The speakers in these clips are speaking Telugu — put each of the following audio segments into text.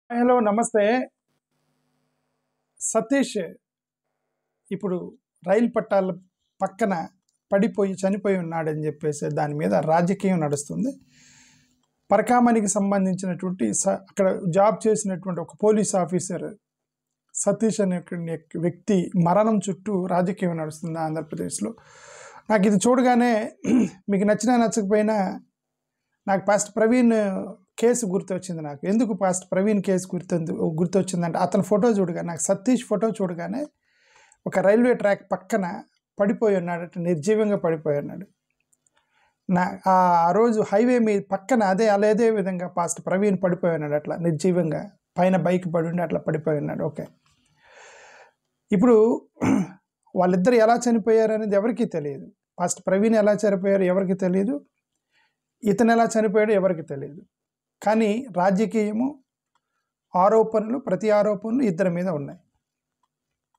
హలో నమస్తే. సతీష్ ఇప్పుడు రైలు పట్టాల పక్కన పడిపోయి చనిపోయి ఉన్నాడని చెప్పేసి దాని మీద రాజకీయం నడుస్తుంది. పరకామణికి సంబంధించినటువంటి అక్కడ జాబ్ చేసినటువంటి ఒక పోలీస్ ఆఫీసర్ సతీష్ అనే వ్యక్తి మరణం చుట్టూ రాజకీయం నడుస్తుంది ఆంధ్రప్రదేశ్లో. నాకు ఇది చూడగానే మీకు నచ్చినా నచ్చకపోయినా నాకు పాస్ట్ ప్రవీణ్ కేసు గుర్తొచ్చింది. నాకు ఎందుకు పాస్ట్ ప్రవీణ్ కేసు గుర్తొచ్చిందంటే అతని ఫోటో చూడగానే, నాకు సతీష్ ఫోటో చూడగానే ఒక రైల్వే ట్రాక్ పక్కన పడిపోయి ఉన్నాడు, నిర్జీవంగా పడిపోయి ఉన్నాడు. ఆ రోజు హైవే మీద పక్కన అదే విధంగా పాస్ట్ ప్రవీణ్ పడిపోయి ఉన్నాడు, అట్లా నిర్జీవంగా పైన బైక్ పడి ఉండి అట్లా పడిపోయి ఉన్నాడు. ఓకే, ఇప్పుడు వాళ్ళిద్దరు ఎలా చనిపోయారు అనేది ఎవరికీ తెలియదు. పాస్ట్ ప్రవీణ్ ఎలా చనిపోయారు ఎవరికి తెలియదు, ఇతను ఎలా చనిపోయాడు ఎవరికి తెలియదు. కానీ రాజకీయము, ఆరోపణలు, ప్రతి ఆరోపణలు ఇద్దరి మీద ఉన్నాయి.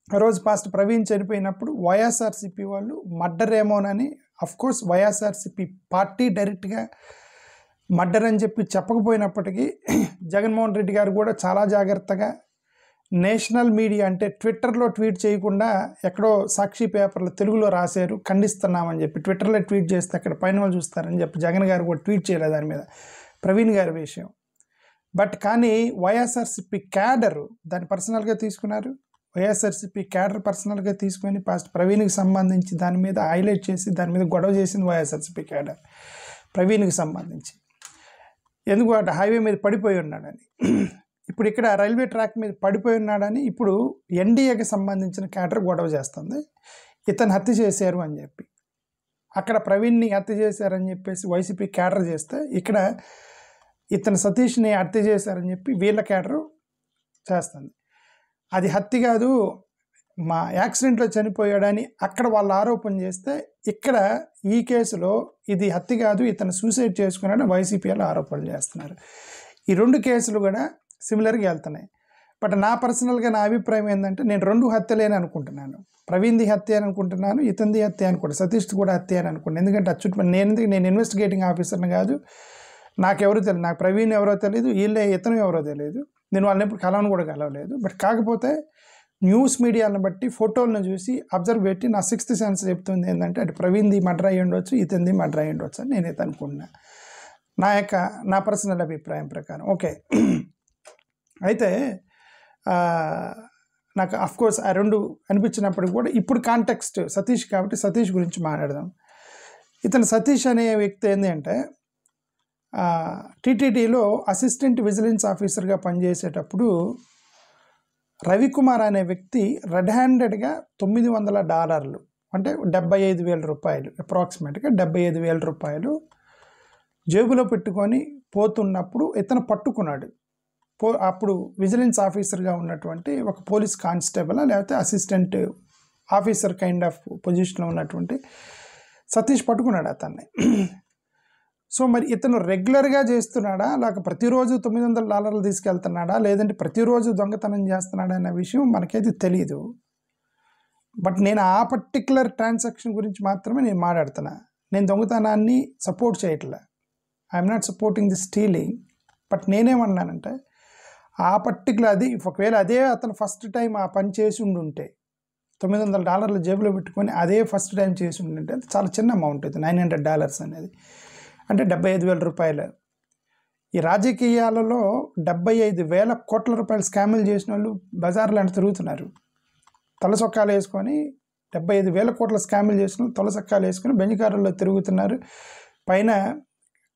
ఆ రోజు పాస్ట్ ప్రవీణ్ చనిపోయినప్పుడు వైఎస్ఆర్సిపి వాళ్ళు మర్డర్ ఏమోనని, అఫ్కోర్స్ వైఎస్ఆర్సిపి పార్టీ డైరెక్ట్గా మర్డర్ అని చెప్పి చెప్పకపోయినప్పటికీ జగన్మోహన్ రెడ్డి గారు కూడా చాలా జాగ్రత్తగా నేషనల్ మీడియా అంటే ట్విట్టర్లో ట్వీట్ చేయకుండా ఎక్కడో సాక్షి పేపర్లో తెలుగులో రాశారు, ఖండిస్తున్నామని చెప్పి. ట్విట్టర్లో ట్వీట్ చేస్తే అక్కడ పైన వాళ్ళు చూస్తారని చెప్పి జగన్ గారు కూడా ట్వీట్ చేయలేదు దాని మీద, ప్రవీణ్ గారి విషయం. బట్ కానీ వైఎస్ఆర్సిపి క్యాడర్ దాన్ని పర్సనల్గా తీసుకున్నారు. వైఎస్ఆర్సిపి క్యాడర్ పర్సనల్గా తీసుకొని పాస్ట్ ప్రవీణ్కి సంబంధించి దాని మీద హైలైట్ చేసి దాని మీద గొడవ చేసింది వైఎస్ఆర్సిపి క్యాడర్ ప్రవీణ్కి సంబంధించి. ఎందుకు అంటే హైవే మీద పడిపోయి ఉన్నాడని. ఇప్పుడు ఇక్కడ రైల్వే ట్రాక్ మీద పడిపోయి ఉన్నాడని ఇప్పుడు ఎన్డీఏకి సంబంధించిన క్యాడర్ గొడవ చేస్తుంది, ఇతను హత్య చేశారు అని చెప్పి. అక్కడ ప్రవీణ్ని హత్య చేశారని చెప్పేసి వైసీపీ క్యాడర్ చేస్తే, ఇక్కడ ఇతను సతీష్ని హత్య చేశారని చెప్పి వీళ్ళ క్యాడరు చేస్తుంది. అది హత్య కాదు, మా యాక్సిడెంట్లో చనిపోయాడని అక్కడ వాళ్ళు ఆరోపణ చేస్తే, ఇక్కడ ఈ కేసులో ఇది హత్య కాదు, ఇతను సూసైడ్ చేసుకున్నాడని వైసీపీ వాళ్ళు ఆరోపణలు చేస్తున్నారు. ఈ రెండు కేసులు కూడా సిమిలర్గా వెళ్తున్నాయి. బట్ నా పర్సనల్గా నా అభిప్రాయం ఏంటంటే, నేను రెండు హత్యలేని అనుకుంటున్నాను. ప్రవీణ్ది హత్య అని అనుకుంటున్నాను, ఇతనిది హత్య అనుకుంటాను, సతీష్ది కూడా హత్య అని అనుకుంటాను. ఎందుకంటే నేను ఇన్వెస్టిగేటింగ్ ఆఫీసర్ని కాదు, నాకెవరో తెలియదు, నాకు ప్రవీణ్ ఎవరో తెలియదు, వీళ్ళే ఇతను ఎవరో తెలియదు, నేను వాళ్ళని ఎప్పుడు కలవను కూడా కలవలేదు. బట్ కాకపోతే న్యూస్ మీడియాలను బట్టి ఫోటోలను చూసి అబ్జర్వ్ పెట్టి నా సిక్స్త్ సెన్స్ చెప్తుంది ఏంటంటే, అటు ప్రవీణ్ది మర్డర్ అయ్యి ఉండొచ్చు, ఇతనిది మర్డర్ అయ్యి ఉండొచ్చు అని నేనైతే అనుకుంటున్నా, నా పర్సనల్ అభిప్రాయం ప్రకారం. ఓకే, అయితే నాకు అఫ్కోర్స్ ఆ రెండు అనిపించినప్పటికి కూడా ఇప్పుడు కాంటెక్స్ట్ సతీష్ కాబట్టి సతీష్ గురించి మాట్లాడదాం. ఇతను సతీష్ అనే వ్యక్తి ఏంటి అంటే, టీటీడీలో అసిస్టెంట్ విజిలెన్స్ ఆఫీసర్గా పనిచేసేటప్పుడు రవికుమార్ అనే వ్యక్తి రెడ్ హ్యాండెడ్గా $900 అంటే 75,000 రూపాయలు, అప్రాక్సిమేట్గా 75,000 రూపాయలు జేబులో పెట్టుకొని పోతున్నప్పుడు ఇతను పట్టుకున్నాడు. అప్పుడు విజిలెన్స్ ఆఫీసర్గా ఉన్నటువంటి ఒక పోలీస్ కానిస్టేబుల్ లేకపోతే అసిస్టెంట్ ఆఫీసర్ కైండ్ ఆఫ్ పొజిషన్లో ఉన్నటువంటి సతీష్ పట్టుకున్నాడు అతన్ని. సో మరి ఇతను రెగ్యులర్గా చేస్తున్నాడా, లేక ప్రతిరోజు $900 తీసుకెళ్తున్నాడా, లేదంటే ప్రతిరోజు దొంగతనం చేస్తున్నాడా అనే విషయం మనకైతే తెలియదు. బట్ నేను ఆ పర్టిక్యులర్ ట్రాన్సాక్షన్ గురించి మాత్రమే నేను మాట్లాడుతున్నా. నేను దొంగతనాన్ని సపోర్ట్ చేయట్లే, I'm not supporting the stealing. But నేనేమన్నానంటే, ఆ పర్టికులర్ అది ఒకవేళ అదే అతను ఫస్ట్ టైం ఆ పని చేసి ఉండుంటే, $900 జేబులో పెట్టుకొని అదే ఫస్ట్ టైం చేసి ఉండుంటే అది చాలా చిన్న అమౌంట్ అవుతుంది. $900 అనేది అంటే 75,000 రూపాయలు. ఈ రాజకీయాలలో 75,000 కోట్ల రూపాయలు స్కాములు చేసిన వాళ్ళు బజార్లో అంటే తిరుగుతున్నారు. తలసొక్కాలు వేసుకొని 75,000 కోట్ల స్కాములు చేసిన వాళ్ళు తలసొక్కాలు వేసుకొని బెంజికారుల్లో తిరుగుతున్నారు. పైన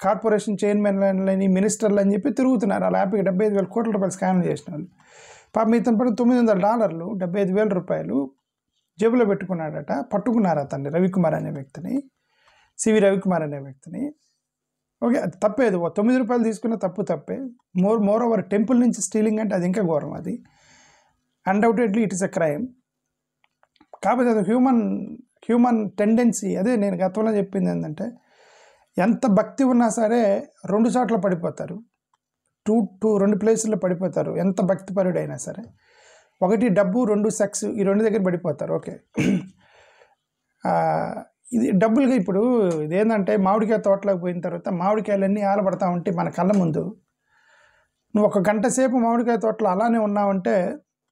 కార్పొరేషన్ చైర్మన్లని, మినిస్టర్లు అని చెప్పి తిరుగుతున్నారు. అలా హ్యాపీగా 75,000 కోట్ల రూపాయలు స్కామ్ చేసిన వాళ్ళు. పాపం ఇతను పడి $900 75,000 రూపాయలు జేబులో పెట్టుకున్నాడట. పట్టుకున్నారు అతన్ని, రవికుమార్ అనే వ్యక్తిని, సివి రవికుమార్ అనే వ్యక్తిని. ఓకే, అది తప్పేది, $9 తీసుకున్న తప్పే. మోర్ ఓవర్ టెంపుల్ నుంచి స్టీలింగ్ అంటే అది ఇంకా ఘోరం. అది undoubtedly it is a crime. కాకపోతే అది హ్యూమన్ టెండెన్సీ. అదే నేను గతంలో చెప్పింది ఏంటంటే, ఎంత భక్తి ఉన్నా సరే రెండు చోట్ల పడిపోతారు, రెండు ప్లేసుల్లో పడిపోతారు. ఎంత భక్తిపరుడైనా సరే, ఒకటి డబ్బు, రెండు సెక్స్, ఈ రెండు దగ్గర పడిపోతారు. ఓకే, ఇది డబ్బులుగా ఇప్పుడు ఇదేంటంటే, మామిడికాయ తోటలోకి పోయిన తర్వాత మామిడికాయలన్నీ ఆలబడతా ఉంటే మన కళ్ళ ముందు నువ్వు ఒక గంట సేపు మామిడికాయ తోటలో అలానే ఉన్నావంటే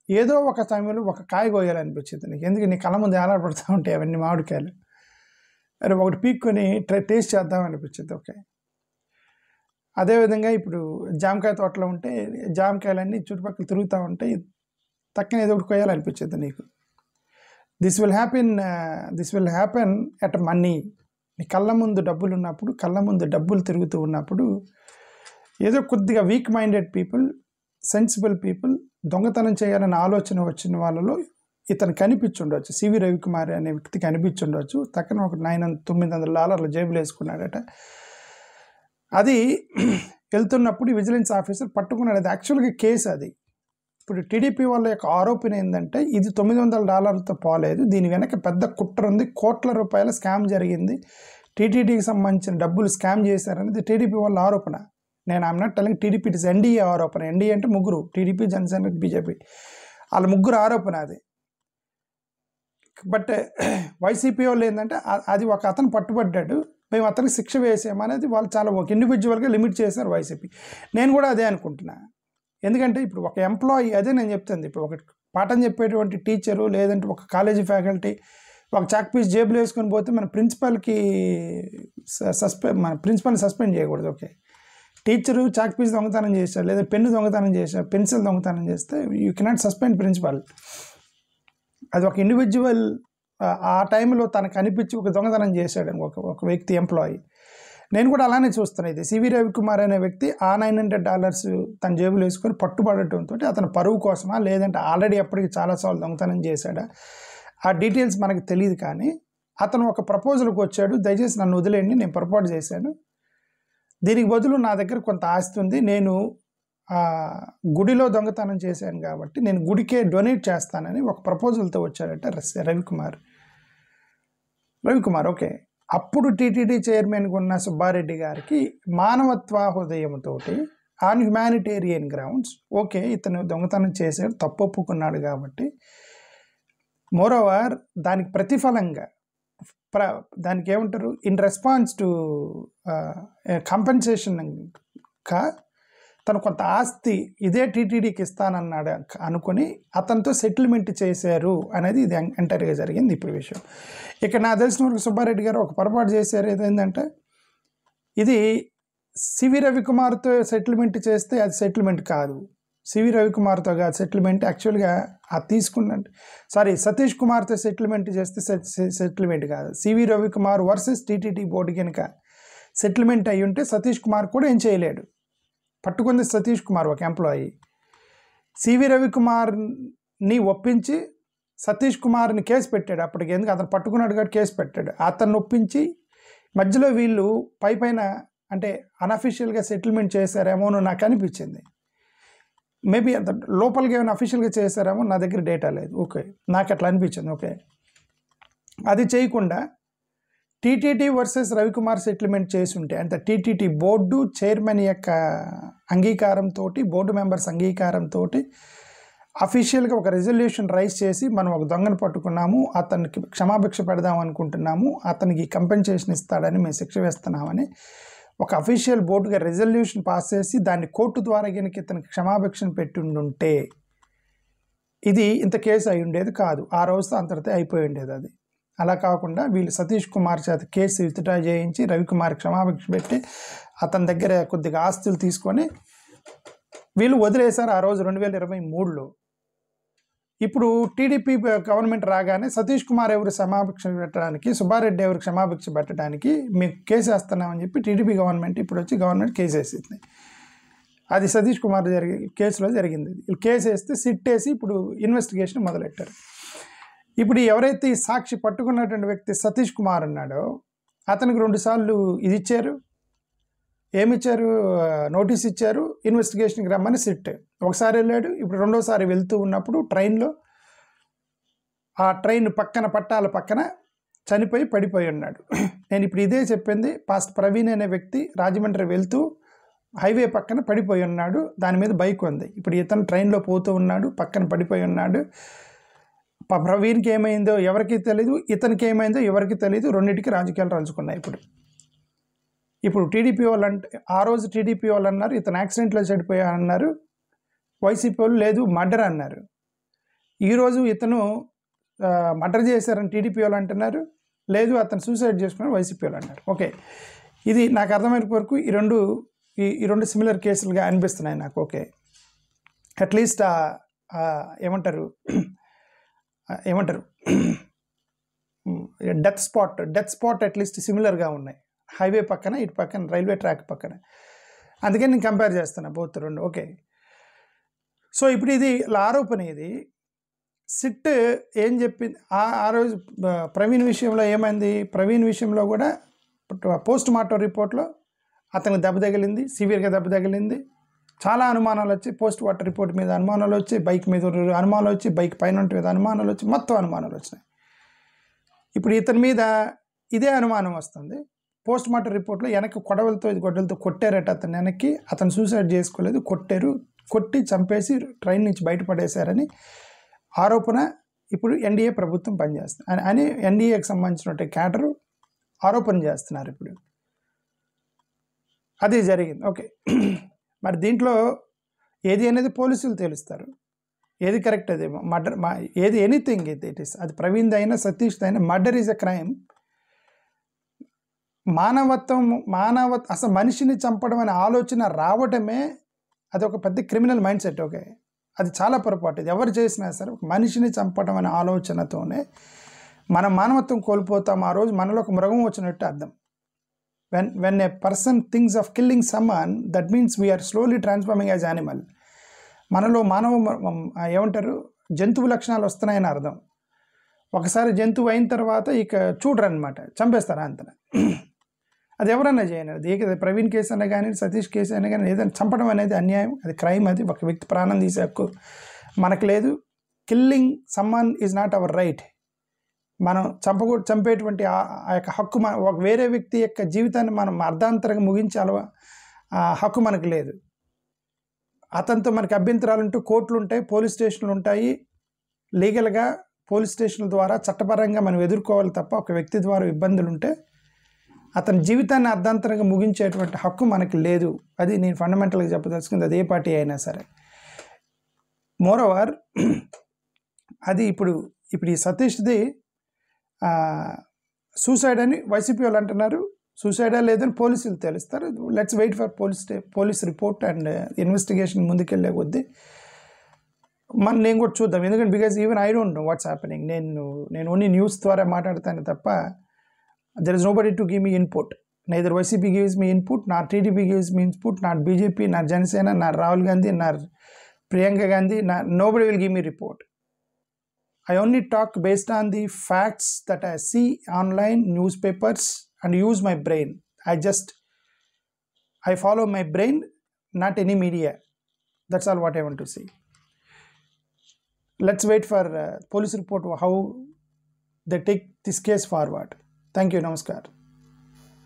ఏదో ఒక సమయంలో ఒక కాయ కోయాలనిపించింది నీకు. ఎందుకు నీ కళ్ళ ముందు ఏలాడపడుతూ ఉంటాయి అవన్నీ మామిడికాయలు. అరే ఒకటి పీక్కొని టేస్ట్ చేద్దామనిపించింది. ఓకే, అదేవిధంగా ఇప్పుడు జామకాయ తోటలో ఉంటే జామకాయలన్నీ చుట్టుపక్కల తిరుగుతూ ఉంటాయి, తక్కన ఏదో ఒకటి కోయాలనిపించింది నీకు. This will happen at money. నీ కళ్ళ ముందు డబ్బులు ఉన్నప్పుడు, కళ్ళ ముందు డబ్బులు తిరుగుతూ ఉన్నప్పుడు ఏదో కొద్దిగా week minded people, sensible people దొంగతనం చేయాలనే ఆలోచన వచ్చిన వాళ్ళలో ఇతను కనిపించుండొచ్చు. సివి రవికుమార్ అనే వ్యక్తి కనిపించుండొచ్చు. తక్కన ఒక $900 జేబులు వేసుకున్నాడట. అది వెళ్తున్నప్పుడు విజిలెన్స్ ఆఫీసర్ పట్టుకున్నాడు. అది యాక్చువల్గా కేసు. అది ఇప్పుడు టీడీపీ వాళ్ళ యొక్క ఆరోపణ ఏంటంటే ఇది $900తో పోలేదు, దీని వెనక పెద్ద కుట్ర ఉంది, కోట్ల రూపాయల స్కామ్ జరిగింది, టీటీడీకి సంబంధించిన డబ్బులు స్కామ్ చేశారనేది టీడీపీ వాళ్ళ ఆరోపణ. నేను I'm not telling TDP, it is NDA ఆరోపణ. ఎన్డీఏ అంటే ముగ్గురు, టీడీపీ, జనసేన, బీజేపీ, వాళ్ళ ముగ్గురు ఆరోపణ అది. బట్ వైసీపీ వాళ్ళు ఏంటంటే అది ఒక అతను పట్టుబడ్డాడు, మేము అతనికి శిక్ష వేసామనేది వాళ్ళు చాలా ఒక ఇండివిజువల్గా లిమిట్ చేశారు వైసీపీ. నేను కూడా అదే అనుకుంటున్నా. ఎందుకంటే ఇప్పుడు ఒక ఎంప్లాయీ, అదే నేను చెప్తుంది, ఇప్పుడు ఒక పాఠం చెప్పేటువంటి టీచరు లేదంటే ఒక కాలేజీ ఫ్యాకల్టీ ఒక చాక్ పీస్ జేబులు వేసుకొని పోతే మన ప్రిన్సిపల్ని సస్పెండ్ చేయకూడదు. ఓకే, టీచరు చాక్ పీస్ దొంగతనం చేశారు, లేదా పెన్ను దొంగతనం చేశారు, పెన్సిల్ దొంగతనం చేస్తే యూ కెనాట్ సస్పెండ్ ప్రిన్సిపల్. అది ఒక ఇండివిజువల్ ఆ టైంలో తనకు అనిపించి ఒక దొంగతనం చేశాడు ఒక వ్యక్తి, ఎంప్లాయీ. నేను కూడా అలానే చూస్తున్నాను. ఇది సివి రవికుమార్ అనే వ్యక్తి ఆ $900 తన జేబులు వేసుకొని పట్టుబడటంతో అతను పరువు కోసమా లేదంటే ఆల్రెడీ అప్పటికి చాలాసార్లు దొంగతనం చేశాడా ఆ డీటెయిల్స్ మనకు తెలియదు. కానీ అతను ఒక ప్రపోజల్కి వచ్చాడు, దయచేసి నన్ను వదిలేయండి, నేను పొరపాటు చేశాను, దీనికి బదులు నా దగ్గర కొంత ఆస్తి ఉంది, నేను గుడిలో దొంగతనం చేశాను కాబట్టి నేను గుడికే డొనేట్ చేస్తానని ఒక ప్రపోజల్తో వచ్చాడట రవికుమార్. ఓకే, అప్పుడు టీటీడీ చైర్మన్గా ఉన్న సుబ్బారెడ్డి గారికి మానవత్వ హృదయంతో ఆన్ హ్యుమానిటేరియన్ గ్రౌండ్స్, ఓకే ఇతను దొంగతనం చేశాడు, తప్పు ఒప్పుకున్నాడు కాబట్టి మోరోవర్ దానికి ప్రతిఫలంగా దానికి ఏమంటారు, ఇన్ రెస్పాన్స్ టు కాంపెన్సేషన్గా తను కొంత ఆస్తి ఇదే టీటీడీకి ఇస్తానన్నాడు అనుకుని అతనితో సెటిల్మెంట్ చేశారు అనేది ఇది ఎంటైర్గా జరిగింది ఇప్పుడు విషయం. ఇక్కడ నాకు తెలిసిన వరకు సుబ్బారెడ్డి గారు ఒక పొరపాటు చేశారు. ఏదైందంటే ఇది సివి రవికుమార్తో సెటిల్మెంట్ చేస్తే అది సెటిల్మెంట్ కాదు, సివి రవికుమార్తో కాదు సెటిల్మెంట్. యాక్చువల్గా సతీష్ కుమార్తో సెటిల్మెంట్ చేస్తే సెటిల్మెంట్ కాదు, CV Ravikumar versus TTD board కనుక సెటిల్మెంట్ అయ్యి ఉంటే సతీష్ కుమార్ కూడా ఏం చేయలేడు. పట్టుకుంది సతీష్ కుమార్, ఒక ఎంప్లాయీ. సివి రవికుమార్ని ఒప్పించి సతీష్ కుమార్ని కేసు పెట్టాడు. అప్పటికి ఎందుకు అతను పట్టుకున్నాడు కాబట్టి కేసు పెట్టాడు. అతన్ని ఒప్పించి మధ్యలో వీళ్ళు పైన అంటే అన్అఫీషియల్గా సెటిల్మెంట్ చేశారేమో నాకు అనిపించింది. మేబీ అంత లోపలికి ఏమైనా అఫీషియల్గా చేశారేమో, నా దగ్గర డేటా లేదు. ఓకే, నాకు అట్లా అనిపించింది. ఓకే, అది చేయకుండా టీటీడీ వర్సెస్ రవికుమార్ సెటిల్మెంట్ చేసి ఉంటే అంటే టీటీడీ బోర్డు చైర్మన్ యొక్క అంగీకారంతో, బోర్డు మెంబర్స్ అంగీకారంతో అఫీషియల్గా ఒక రెజల్యూషన్ రైజ్ చేసి మనం ఒక దొంగను పట్టుకున్నాము, అతనికి క్షమాభిక్ష పెడదాం అనుకుంటున్నాము, అతనికి కంపెన్సేషన్ ఇస్తాడని మేము శిక్ష వేస్తున్నామని ఒక అఫీషియల్ బోర్డుగా రెజల్యూషన్ పాస్ చేసి దాన్ని కోర్టు ద్వారా కనుక ఇతనికి క్షమాభిక్షను పెట్టుండుంటే ఇది ఇంత కేసు అయి ఉండేది కాదు. ఆ రోజుతో అంతటితో అయిపోయి ఉండేది. అది అలా కాకుండా వీళ్ళు సతీష్ కుమార్ చేత కేసు విత్డ్రా చేయించి రవికుమార్ క్షమాభిక్ష పెట్టి అతని దగ్గర కొద్దిగా ఆస్తులు తీసుకొని వీళ్ళు వదిలేశారు ఆ రోజు 2023లో. ఇప్పుడు టీడీపీ గవర్నమెంట్ రాగానే సతీష్ కుమార్ ఎవరు క్షమాభిక్ష పెట్టడానికి, సుబ్బారెడ్డి ఎవరు క్షమాభిక్ష పెట్టడానికి మేము కేసు వేస్తున్నామని చెప్పి టీడీపీ గవర్నమెంట్ ఇప్పుడు వచ్చి గవర్నమెంట్ కేసు వేసింది. అది సతీష్ కుమార్ కేసులో జరిగింది. వీళ్ళు కేసు వేస్తే సిట్ వేసి ఇప్పుడు ఇన్వెస్టిగేషన్ మొదలెట్టారు. ఇప్పుడు ఎవరైతే ఈ సాక్షి పట్టుకున్నటువంటి వ్యక్తి సతీష్ కుమార్ ఉన్నాడో అతనికి 2 సార్లు ఇది ఇచ్చారు, ఏమిచ్చారు, నోటీస్ ఇచ్చారు, ఇన్వెస్టిగేషన్కి రమ్మని సిట్. ఒకసారి వెళ్ళాడు, ఇప్పుడు రెండోసారి వెళ్తూ ఉన్నప్పుడు ట్రైన్లో ఆ ట్రైన్ పట్టాల పక్కన చనిపోయి పడిపోయి ఉన్నాడు. నేను ఇప్పుడు ఇదే చెప్పింది. పాస్ట్ ప్రవీణ్ అనే వ్యక్తి రాజమండ్రి వెళ్తూ హైవే పక్కన పడిపోయి ఉన్నాడు, దాని మీద బైక్ ఉంది. ఇప్పుడు ఇతను ట్రైన్లో పోతూ ఉన్నాడు, పక్కన పడిపోయి ఉన్నాడు. ప్రవీణ్కి ఏమైందో ఎవరికి తెలియదు, ఇతనికి ఏమైందో ఎవరికి తెలియదు. రెండింటికి రాజకీయాలు రంచుకున్నాయి. ఇప్పుడు ఇప్పుడు టీడీపీ వాళ్ళు అంటే ఆ రోజు టీడీపీ వాళ్ళు అన్నారు ఇతను యాక్సిడెంట్లో చనిపోయా అన్నారు, వైసీపీ వాళ్ళు లేదు మర్డర్ అన్నారు. ఈరోజు ఇతను మర్డర్ చేశారని టీడీపీ వాళ్ళు అంటున్నారు, లేదు అతను సూసైడ్ చేసుకున్నారు వైసీపీ వాళ్ళు అన్నారు. ఓకే, ఇది నాకు అర్థమైన వరకు ఈ రెండు సిమిలర్ కేసులుగా అనిపిస్తున్నాయి నాకు. ఓకే, అట్లీస్ట్ ఏమంటారు డెత్ స్పాట్ అట్లీస్ట్ సిమిలర్గా ఉన్నాయి, హైవే పక్కన ఇటు పక్కన రైల్వే ట్రాక్ పక్కన. అందుకని నేను కంపేర్ చేస్తున్నా బోత్ రెండు. ఓకే, సో ఇప్పుడు ఇది ఆరోపణ. ఇది సిట్ ఏం చెప్పింది ఆ రోజు ప్రవీణ్ విషయంలో ఏమైంది? ప్రవీణ్ విషయంలో కూడా పోస్ట్ మార్టం రిపోర్ట్లో అతనికి దెబ్బ తగిలింది, సివియర్గా దెబ్బ తగిలింది. చాలా అనుమానాలు వచ్చి పోస్ట్ మార్టం రిపోర్ట్ మీద అనుమానాలు వచ్చి, బైక్ మీద అనుమానాలు వచ్చి, బైక్ పైన మీద అనుమానాలు వచ్చి, మొత్తం అనుమానాలు వచ్చినాయి. ఇప్పుడు ఇతని మీద ఇదే అనుమానం వస్తుంది. పోస్ట్ మార్టం రిపోర్ట్లో వెనక్కి గొడ్డలతో కొట్టారట అతను, వెనక్కి అతను సూసైడ్ చేసుకోలేదు, కొట్టి చంపేసి ట్రైన్ నుంచి బయటపడేశారని ఆరోపణ. ఇప్పుడు ఎన్డీఏ ప్రభుత్వం పనిచేస్తుంది అని ఎన్డీఏకి సంబంధించిన క్యాడరు ఆరోపణ చేస్తున్నారు. ఇప్పుడు అది జరిగింది. ఓకే, మరి దీంట్లో ఏది అనేది పోలీసులు తెలుస్తారు, ఏది కరెక్ట్, అది మర్డర్, ఏది ఎనీథింగ్ ఇట్ ఈస్, అది ప్రవీణ్ అయినా సతీష్ అయినా మర్డర్ ఈజ్ ఎ క్రైమ్. అసలు మనిషిని చంపడం అనే ఆలోచన రావటమే అది ఒక పెద్ద క్రిమినల్ మైండ్ సెట్. ఓకే, అది చాలా పొరపాటు. ఇది ఎవరు చేసినా సరే ఒక మనిషిని చంపడం అనే ఆలోచనతోనే మనం మానవత్వం కోల్పోతాం. ఆ రోజు మనలో ఒక మృగం వచ్చినట్టు అర్థం. when a person thinks of killing someone, that means we are slowly transforming as animal. మనలో ఏమంటారు, జంతువు లక్షణాలు వస్తున్నాయని అర్థం. ఒకసారి జంతువు అయిన తర్వాత ఇక చూడరు అనమాట, చంపేస్తారు అంతన. అది ఎవరన్నా చేయను, అది ప్రవీణ్ కేసు అయినా కానీ సతీష్ కేసు అయినా కానీ ఏదైనా చంపడం అనేది అన్యాయం, అది క్రైమ్. అది ఒక వ్యక్తి ప్రాణం తీసే హక్కు మనకు లేదు. Killing someone is not our right. మనం చంపేటువంటి ఆ యొక్క హక్కు ఒక వేరే వ్యక్తి యొక్క జీవితాన్ని మనం అర్ధాంతరంగా ముగించే హక్కు మనకు లేదు. అతనితో మనకి అభ్యంతరాలు ఉంటూ కోర్టులు ఉంటాయి, పోలీస్ స్టేషన్లు ఉంటాయి. లీగల్గా పోలీస్ స్టేషన్ల ద్వారా చట్టపరంగా మనం ఎదుర్కోవాలి తప్ప ఒక వ్యక్తి ద్వారా ఇబ్బందులు ఉంటే అతని జీవితాన్ని అర్ధాంతరంగా ముగించేటువంటి హక్కు మనకి లేదు. అది నేను ఫండమెంటల్గా చెప్పదలుచుకుంది, అది ఏ పార్టీ అయినా సరే. మోరోవర్ అది ఇప్పుడు ఈ సతీష్ది సూసైడ్ అని వైసీపీ వాళ్ళు అంటున్నారు. సూసైడా లేదని పోలీసులు తెలుస్తారు. Let's wait for police report and investigation ముందుకెళ్ళే కొద్దీ నేను కూడా చూద్దాం. ఎందుకంటే because even I don't know what's happening. నేను ఓన్లీ న్యూస్ ద్వారా మాట్లాడతాను తప్ప there is nobody to give me input. Neither YCP gives me input, nor TDP gives me input, not BJP, not Janasena, nor Rahul Gandhi, nor Priyanka Gandhi, nobody will give me report. I only talk based on the facts that I see online, newspapers, and use my brain. I follow my brain, not any media. That's all what I want to say. Let's wait for police report how they take this case forward. Thank you. Namaskar.